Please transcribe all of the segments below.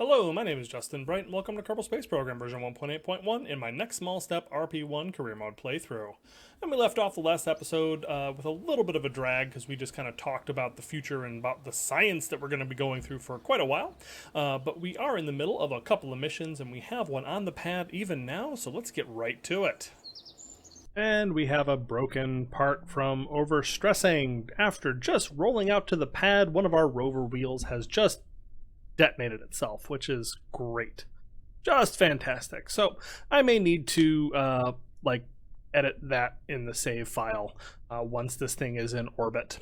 Hello, my name is Justin Bright, and welcome to Kerbal Space Program version 1.8.1 in my next small step RP-1 career mode playthrough. And we left off the last episode with a little bit of a drag because we just kind of talked about the future and about the science that we're going to be going through for quite a while. But we are in the middle of a couple of missions, and we have one on the pad even now, so let's get right to it. And we have a broken part from overstressing. After just rolling out to the pad, one of our rover wheels has just detonated itself, which is great. Just fantastic. So I may need to edit that in the save file once this thing is in orbit.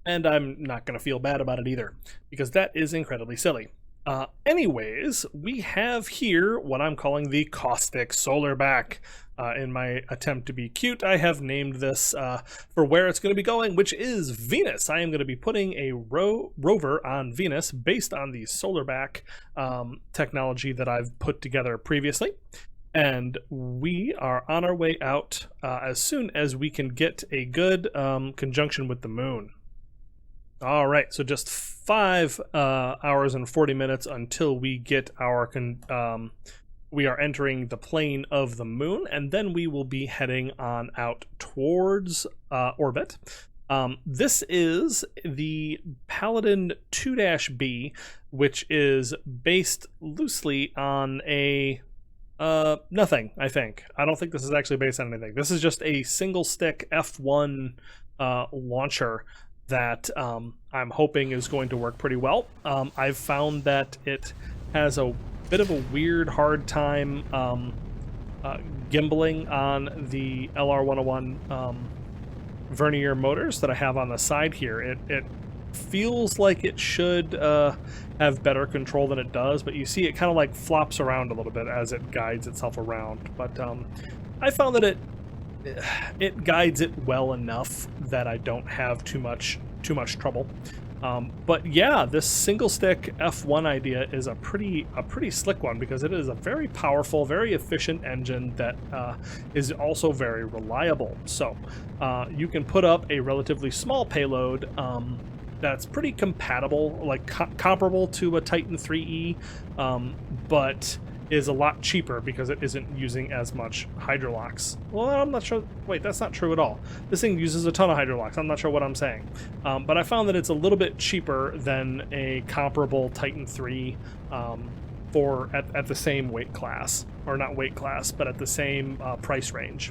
And I'm not going to feel bad about it either, because that is incredibly silly. Anyways, we have here what I'm calling the caustic solar back. In my attempt to be cute, I have named this for where it's going to be going, which is Venus. I am going to be putting a rover on Venus based on the solar back technology that I've put together previously. And we are on our way out as soon as we can get a good conjunction with the moon. All right, so just 5 hours and 40 minutes until we get our we are entering the plane of the moon, and then we will be heading on out towards orbit. This is the Paladin 2-B, which is based loosely on a nothing, I think. I don't think this is actually based on anything. This is just a single stick F1 launcher that I'm hoping is going to work pretty well. I've found that it has a bit of a weird hard time gimbaling on the LR101 vernier motors that I have on the side here. It feels like it should have better control than it does, but you see it kind of like flops around a little bit as it guides itself around. But I found that it guides it well enough that I don't have too much trouble. But yeah, this single stick F1 idea is a pretty slick one, because it is a very powerful, very efficient engine that is also very reliable. So you can put up a relatively small payload that's pretty compatible, like comparable to a Titan 3E, but is a lot cheaper because it isn't using as much hydrolox. Well, I'm not sure. Wait, that's not true at all. This thing uses a ton of hydrolox. I'm not sure what I'm saying. But I found that it's a little bit cheaper than a comparable Titan 3 at the same weight class. Or not weight class, but at the same price range.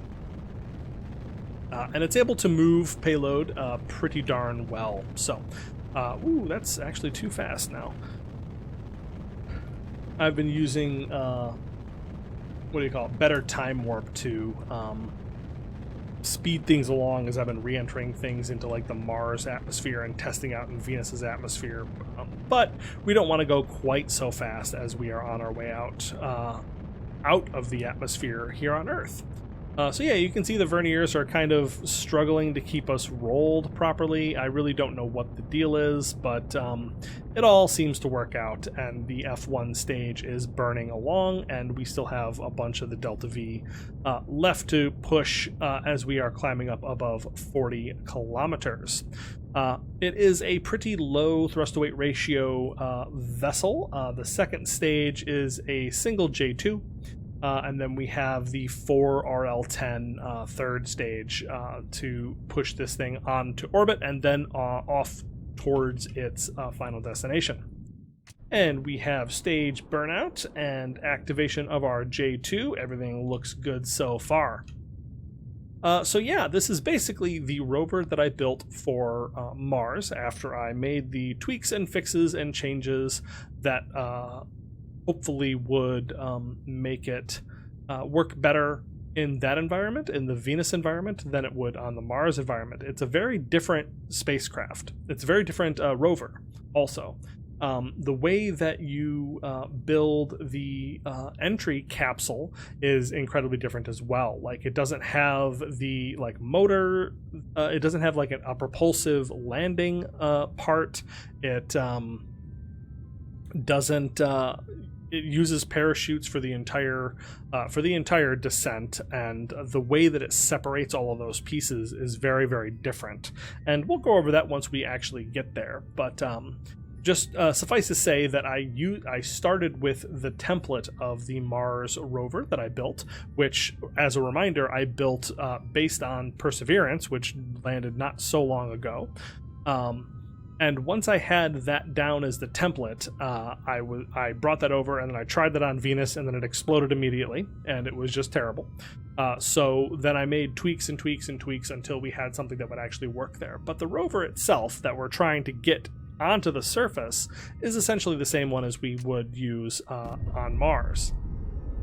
And it's able to move payload pretty darn well. So, ooh, that's actually too fast now. I've been using, better time warp to speed things along as I've been re-entering things into like the Mars atmosphere and testing out in Venus's atmosphere. But we don't want to go quite so fast as we are on our way out of the atmosphere here on Earth. So yeah, you can see the verniers are kind of struggling to keep us rolled properly. I really don't know what the deal is, but it all seems to work out, and the F1 stage is burning along, and we still have a bunch of the Delta V left to push as we are climbing up above 40 kilometers. It is a pretty low thrust-to-weight ratio vessel. The second stage is a single J2. And then we have the 4 RL-10 third stage to push this thing onto orbit and then off towards its final destination. And we have stage burnout and activation of our J2. Everything looks good so far. So yeah, this is basically the rover that I built for Mars after I made the tweaks and fixes and changes that hopefully would make it work better in that environment, in the Venus environment, than it would on the Mars environment. It's a very different spacecraft. It's a very different rover also. The way that you build the entry capsule is incredibly different as well. Like, it doesn't have the motor, it doesn't have like a propulsive landing part. It doesn't it uses parachutes for the entire descent, and the way that it separates all of those pieces is very, very different. And we'll go over that once we actually get there. But just suffice to say that I started with the template of the Mars rover that I built, which, as a reminder, I built based on Perseverance, which landed not so long ago. And once I had that down as the template, I brought that over and then I tried that on Venus, and then it exploded immediately, and it was just terrible. So then I made tweaks and tweaks and tweaks until we had something that would actually work there. But the rover itself that we're trying to get onto the surface is essentially the same one as we would use on Mars.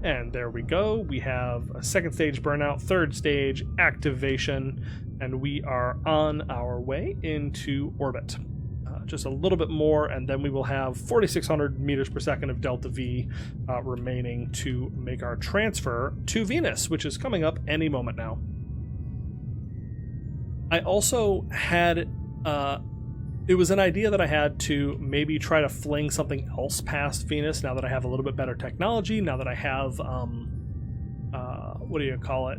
And there we go. We have a second stage burnout, third stage activation, and we are on our way into orbit. Just a little bit more, and then we will have 4,600 meters per second of delta V remaining to make our transfer to Venus, which is coming up any moment now. I also had it was an idea that I had to maybe try to fling something else past Venus now that I have a little bit better technology, now that I have what do you call it,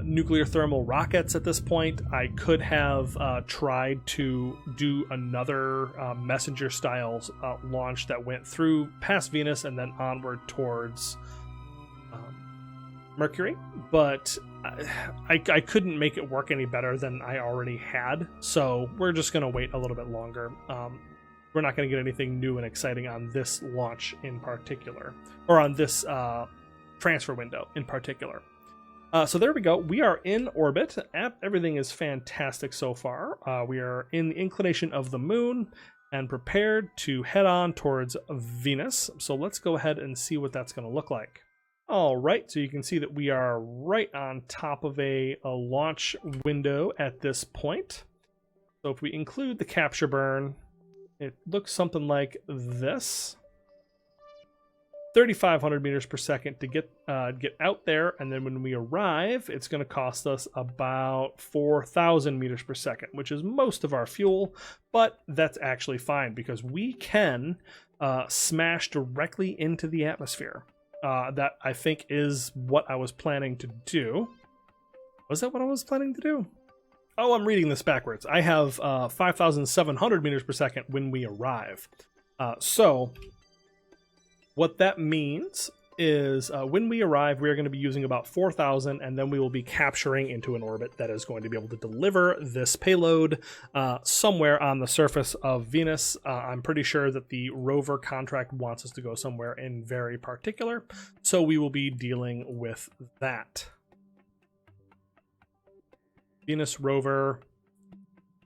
nuclear thermal rockets at this point. I could have tried to do another messenger style launch that went through past Venus and then onward towards Mercury, but I couldn't make it work any better than I already had, so we're just going to wait a little bit longer. We're not going to get anything new and exciting on this launch in particular, or on this transfer window in particular. So there we go. We are in orbit. Everything is fantastic so far. We are in the inclination of the moon and prepared to head on towards Venus. So let's go ahead and see what that's going to look like. All right, so you can see that we are right on top of a launch window at this point. So if we include the capture burn, it looks something like this. 3,500 meters per second to get out there, and then when we arrive, it's going to cost us about 4,000 meters per second, which is most of our fuel, but that's actually fine because we can smash directly into the atmosphere. That, I think, is what I was planning to do. Was that what I was planning to do? Oh, I'm reading this backwards. I have 5,700 meters per second when we arrive. So what that means is when we arrive, we are going to be using about 4,000, and then we will be capturing into an orbit that is going to be able to deliver this payload somewhere on the surface of Venus. I'm pretty sure that the rover contract wants us to go somewhere in very particular, so we will be dealing with that. Venus rover.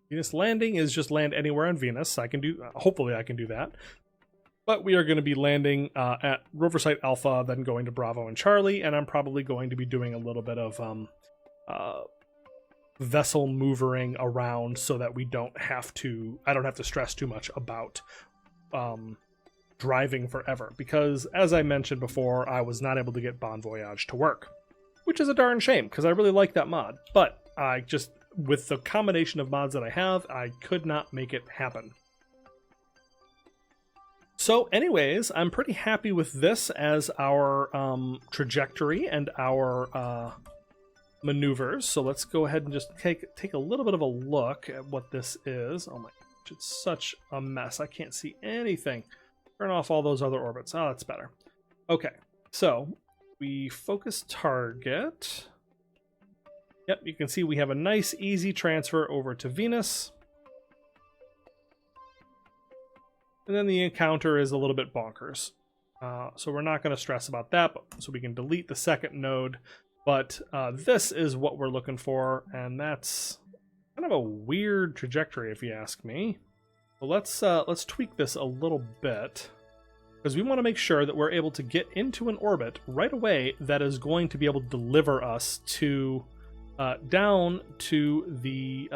Venus landing is just land anywhere on Venus. I can do, hopefully I can do that. But we are going to be landing at Rover Site Alpha, then going to Bravo and Charlie, and I'm probably going to be doing a little bit of vessel movering around so that I don't have to stress too much about driving forever. Because, as I mentioned before, I was not able to get Bon Voyage to work, which is a darn shame, because I really like that mod. But I just, with the combination of mods that I have, I could not make it happen. So anyways, I'm pretty happy with this as our trajectory and our maneuvers. So let's go ahead and just take a little bit of a look at what this is. Oh my gosh, it's such a mess. I can't see anything. Turn off all those other orbits. Oh, that's better. Okay, so we focus target. Yep, you can see we have a nice, easy transfer over to Venus. And then the encounter is a little bit bonkers. So we're not going to stress about that, so we can delete the second node. But this is what we're looking for, and that's kind of a weird trajectory if you ask me. So let's tweak this a little bit, because we want to make sure that we're able to get into an orbit right away that is going to be able to deliver us to down to the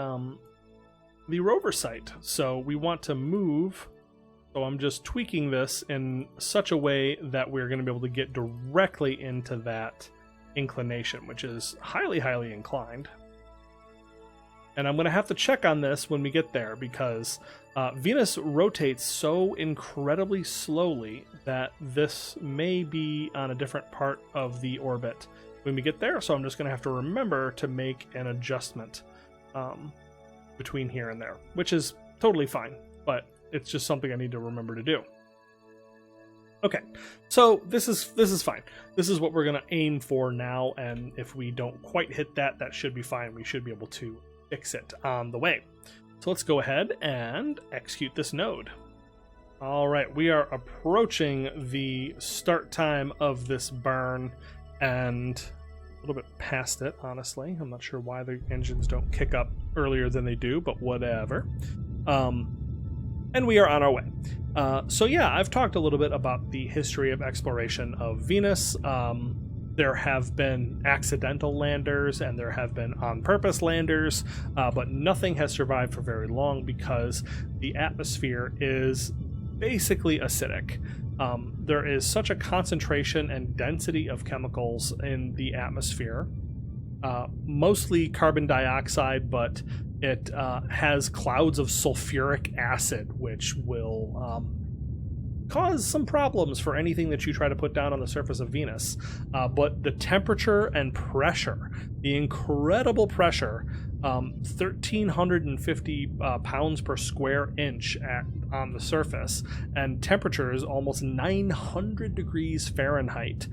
rover site. So we want to move. So I'm just tweaking this in such a way that we're going to be able to get directly into that inclination, which is highly, highly inclined. And I'm going to have to check on this when we get there, because Venus rotates so incredibly slowly that this may be on a different part of the orbit when we get there. So I'm just going to have to remember to make an adjustment between here and there, which is totally fine. But it's just something I need to remember to do. Okay, so this is fine. This is what we're going to aim for now, and if we don't quite hit that, that should be fine. We should be able to fix it on the way. So let's go ahead and execute this node. All right, we are approaching the start time of this burn, and a little bit past it, honestly. I'm not sure why the engines don't kick up earlier than they do, but whatever. And we are on our way. So yeah, I've talked a little bit about the history of exploration of Venus. There have been accidental landers and there have been on-purpose landers, but nothing has survived for very long because the atmosphere is basically acidic. There is such a concentration and density of chemicals in the atmosphere, mostly carbon dioxide, but it has clouds of sulfuric acid, which will cause some problems for anything that you try to put down on the surface of Venus. But the temperature and pressure, the incredible pressure, 1,350 pounds per square inch on the surface, and temperature is almost 900 degrees Fahrenheit.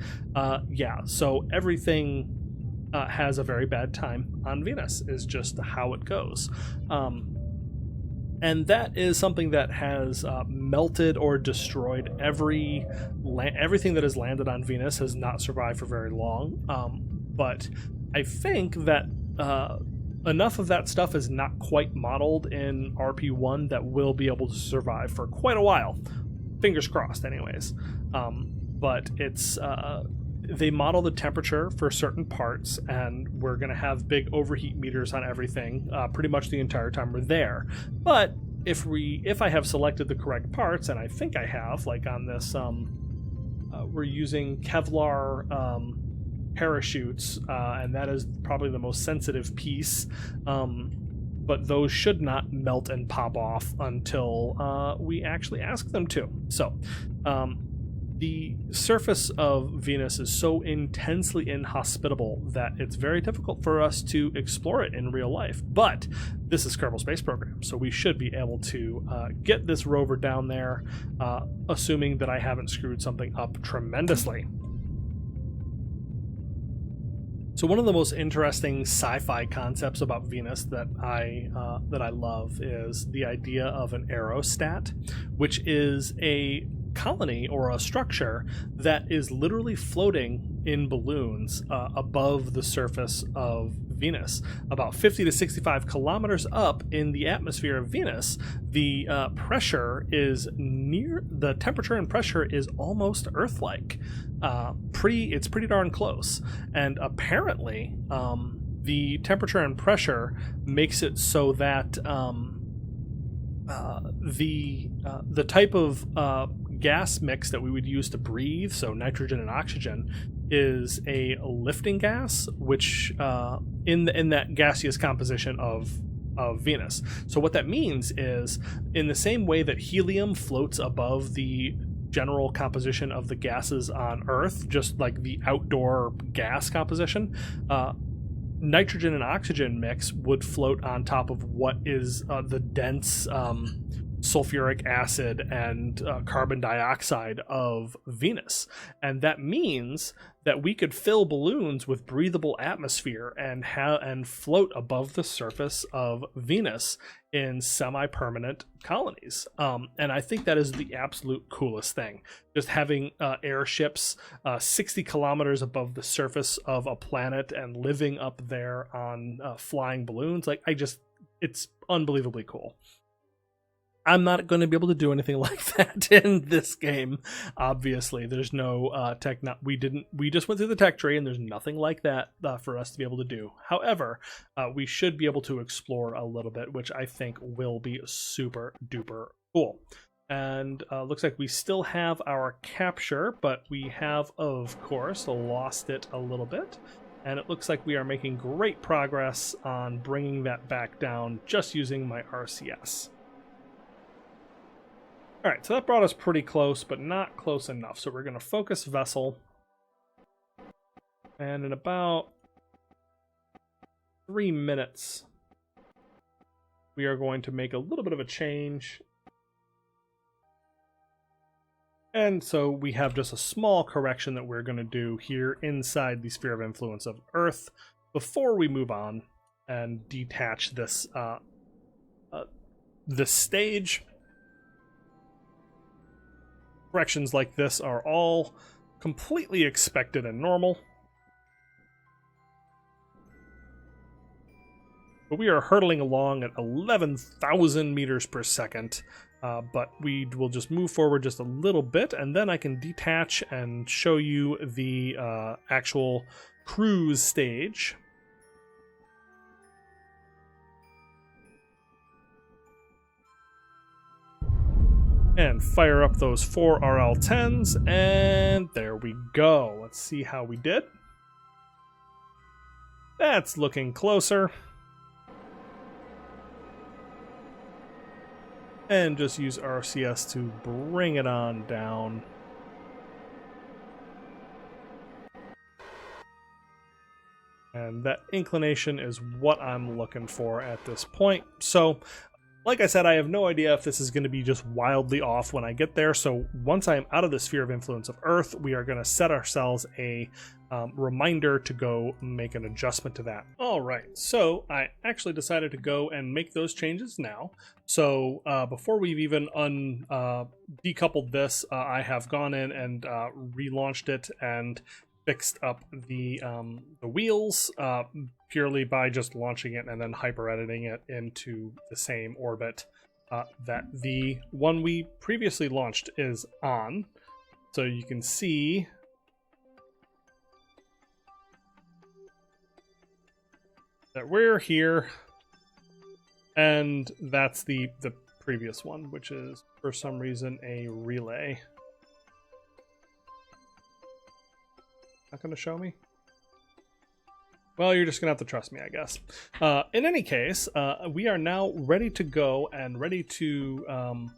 Yeah, so everything has a very bad time on Venus, is just how it goes. And that is something that has melted or destroyed everything that has landed on Venus has not survived for very long. But I think that enough of that stuff is not quite modeled in RP-1 that will be able to survive for quite a while. Fingers crossed, anyways. But it's... they model the temperature for certain parts, and we're going to have big overheat meters on everything pretty much the entire time we're there. But if I have selected the correct parts, and I think I have, like on this, we're using Kevlar parachutes, and that is probably the most sensitive piece. But those should not melt and pop off until we actually ask them to. So, the surface of Venus is so intensely inhospitable that it's very difficult for us to explore it in real life. But this is Kerbal Space Program, so we should be able to get this rover down there, assuming that I haven't screwed something up tremendously. So one of the most interesting sci-fi concepts about Venus that I love is the idea of an aerostat, which is a colony or a structure that is literally floating in balloons above the surface of Venus. About 50 to 65 kilometers up in the atmosphere of Venus, the temperature and pressure is almost Earth-like. It's pretty darn close. And apparently, the temperature and pressure makes it so that the type of gas mix that we would use to breathe, so nitrogen and oxygen, is a lifting gas, which in that gaseous composition of Venus. So what that means is, in the same way that helium floats above the general composition of the gases on Earth, just like the outdoor gas composition, nitrogen and oxygen mix would float on top of what is the dense sulfuric acid and carbon dioxide of Venus. And that means that we could fill balloons with breathable atmosphere and float above the surface of Venus in semi-permanent colonies. And I think that is the absolute coolest thing. Just having airships 60 kilometers above the surface of a planet and living up there on flying balloons. It's unbelievably cool. I'm not going to be able to do anything like that in this game. Obviously, there's no we just went through the tech tree, and there's nothing like that for us to be able to do. However, we should be able to explore a little bit, which I think will be super duper cool. And looks like we still have our capture, but we have, of course, lost it a little bit. And it looks like we are making great progress on bringing that back down just using my RCS. All right, so that brought us pretty close, but not close enough. So we're going to focus vessel. And in about 3 minutes, we are going to make a little bit of a change And so we have just a small correction that we're going to do here inside the sphere of influence of Earth before we move on and detach this this stage. Corrections like this are all completely expected and normal. But we are hurtling along at 11,000 meters per second. But we will just move forward just a little bit, and then I can detach and show you the actual cruise stage. And fire up those 4 RL-10s, and there we go. Let's see how we did. That's looking closer. And just use RCS to bring it on down. And that inclination is what I'm looking for at this point. So, like I said, I have no idea if this is going to be just wildly off when I get there. So once I am out of the sphere of influence of Earth, we are going to set ourselves a reminder to go make an adjustment to that. All right, so I actually decided to go and make those changes now. So before we've even decoupled this, I have gone in and relaunched it and fixed up the wheels purely by just launching it and then hyper editing it into the same orbit that the one we previously launched is on. So you can see that we're here, and that's the previous one, which is for some reason a relay. Not going to show me? Well, you're just going to have to trust me, I guess. In any case, we are now ready to go and ready to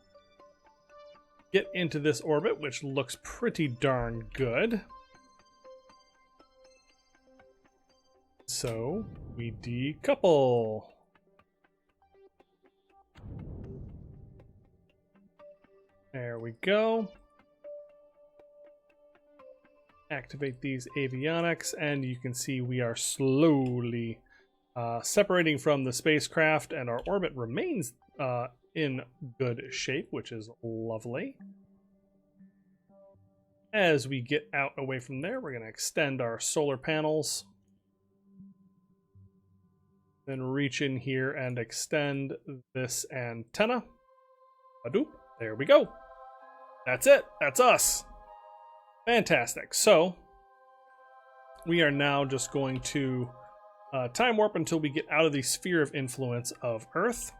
get into this orbit, which looks pretty darn good. So, we decouple. There we go. Activate these avionics, and you can see we are slowly separating from the spacecraft, and our orbit remains in good shape, which is lovely. As we get out away from there, we're going to extend our solar panels. Then reach in here and extend this antenna. Hadoop. There we go. That's it. That's us. Fantastic. So we are now just going to time warp until we get out of the sphere of influence of Earth.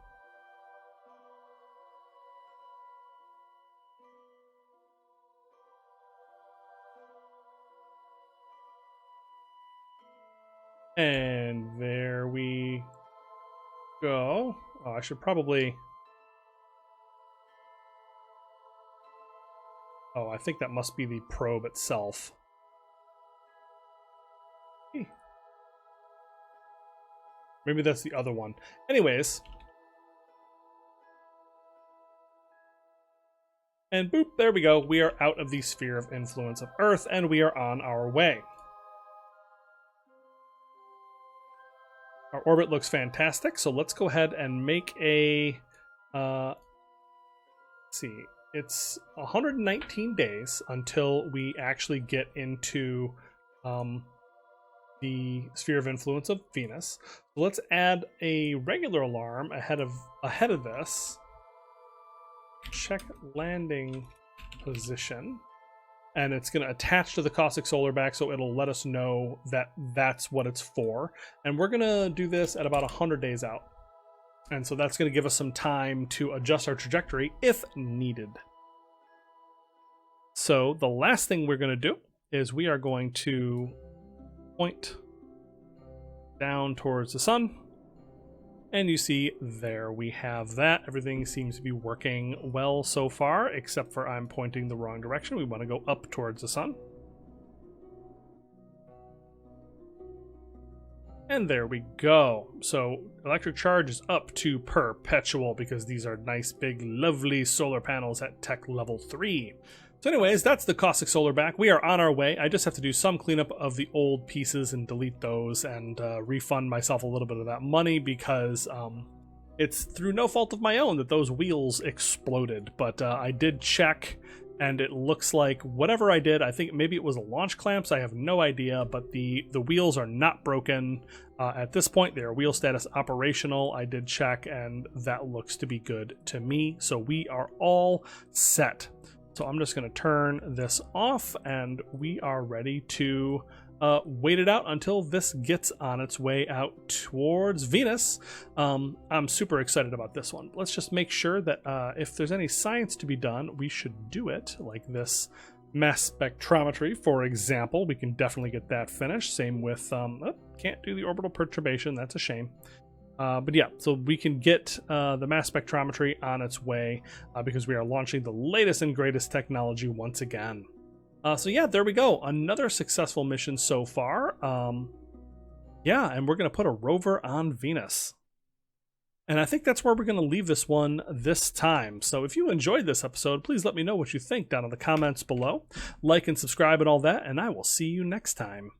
And there we go. Oh, I should probably... Oh, I think that must be the probe itself. Maybe that's the other one. Anyways. And boop, there we go. We are out of the sphere of influence of Earth, and we are on our way. Our orbit looks fantastic, so let's go ahead and make a... let's see. It's 119 days until we actually get into the sphere of influence of Venus. So let's add a regular alarm ahead of this. Check landing position, and it's going to attach to the caustic solar back, so it'll let us know that that's what it's for. And we're going to do this at about 100 days out. And so that's going to give us some time to adjust our trajectory if needed. So the last thing we're going to do is we are going to point down towards the sun. And you see there we have that. Everything seems to be working well so far, except for I'm pointing the wrong direction. We want to go up towards the sun. And there we go. So electric charge is up to perpetual because these are nice, big, lovely solar panels at tech level 3. So anyways, that's the caustic solar back. We are on our way. I just have to do some cleanup of the old pieces and delete those and refund myself a little bit of that money because it's through no fault of my own that those wheels exploded. But I did check, and it looks like whatever I did, I think maybe it was a launch clamps, I have no idea, but the wheels are not broken. At this point, they are wheel status operational. I did check, and that looks to be good to me. So we are all set. So I'm just going to turn this off, and we are ready to wait it out until this gets on its way out towards Venus. I'm super excited about this one. Let's just make sure that if there's any science to be done, we should do it, like this mass spectrometry, for example. We can definitely get that finished. Same with, can't do the orbital perturbation. That's a shame. But yeah, so we can get the mass spectrometry on its way because we are launching the latest and greatest technology once again. So yeah, there we go. Another successful mission so far. Yeah, and we're going to put a rover on Venus. And I think that's where we're going to leave this one this time. So if you enjoyed this episode, please let me know what you think down in the comments below. Like and subscribe and all that, and I will see you next time.